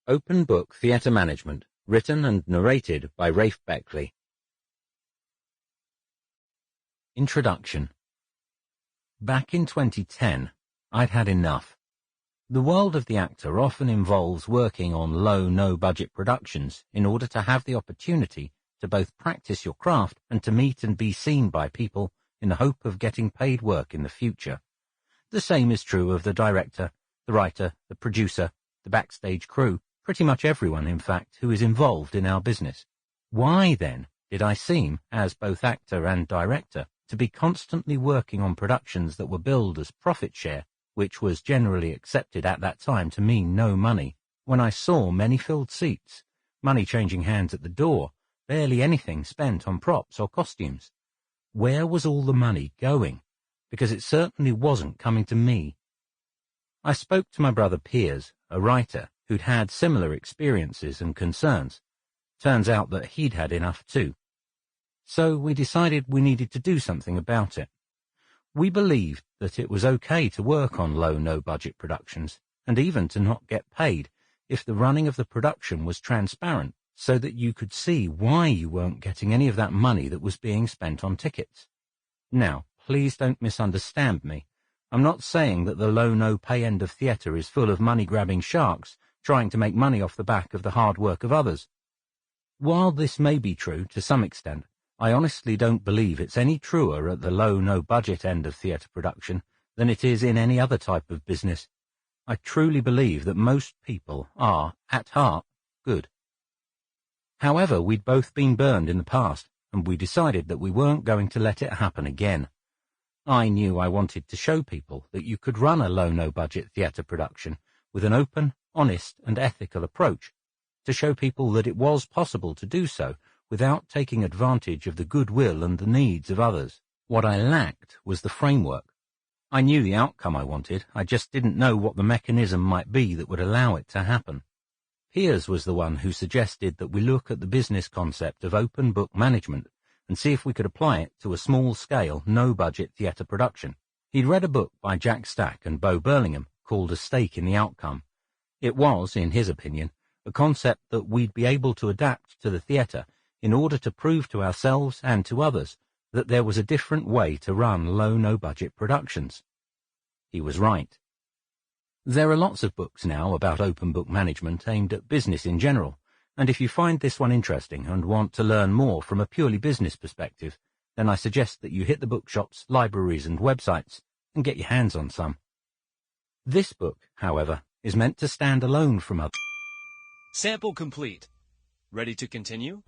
Open Book Theatre Management, written and narrated by Rafe Beckley. Introduction. Back in 2010, I'd had enough. The world of the actor often involves working on low, no-budget productions in order to have the opportunity to both practice your craft and to meet and be seen by people in the hope of getting paid work in the future. The same is true of the director, the writer, the producer, the backstage crew, pretty much everyone, in fact, who is involved in our business. Why, then, did I seem, as both actor and director, to be constantly working on productions that were billed as profit share, which was generally accepted at that time to mean no money, when I saw many filled seats, money changing hands at the door, barely anything spent on props or costumes? Where was all the money going? Because it certainly wasn't coming to me. I spoke to my brother Piers, a writer, who'd had similar experiences and concerns. Turns out that he'd had enough too. So we decided we needed to do something about it. We believed that it was okay to work on low, no-budget productions, and even to not get paid, if the running of the production was transparent, so that you could see why you weren't getting any of that money that was being spent on tickets. Now, please don't misunderstand me. I'm not saying that the low, no-pay end of theatre is full of money-grabbing sharks trying to make money off the back of the hard work of others. While this may be true to some extent, I honestly don't believe it's any truer at the low, no-budget end of theatre production than it is in any other type of business. I truly believe that most people are, at heart, good. However, we'd both been burned in the past, and we decided that we weren't going to let it happen again. I knew I wanted to show people that you could run a low, no-budget theatre production with an open, honest and ethical approach, to show people that it was possible to do so without taking advantage of the goodwill and the needs of others. What I lacked was the framework. I knew the outcome I wanted, I just didn't know what the mechanism might be that would allow it to happen. Piers was the one who suggested that we look at the business concept of open book management and see if we could apply it to a small-scale, no-budget theatre production. He'd read a book by Jack Stack and Bo Burlingham called A Stake in the Outcome. It was, in his opinion, a concept that we'd be able to adapt to the theatre in order to prove to ourselves and to others that there was a different way to run low, no-budget productions. He was right. There are lots of books now about open book management aimed at business in general, and if you find this one interesting and want to learn more from a purely business perspective, then I suggest that you hit the bookshops, libraries and websites and get your hands on some. This book, however, is meant to stand alone from others. Sample complete. Ready to continue?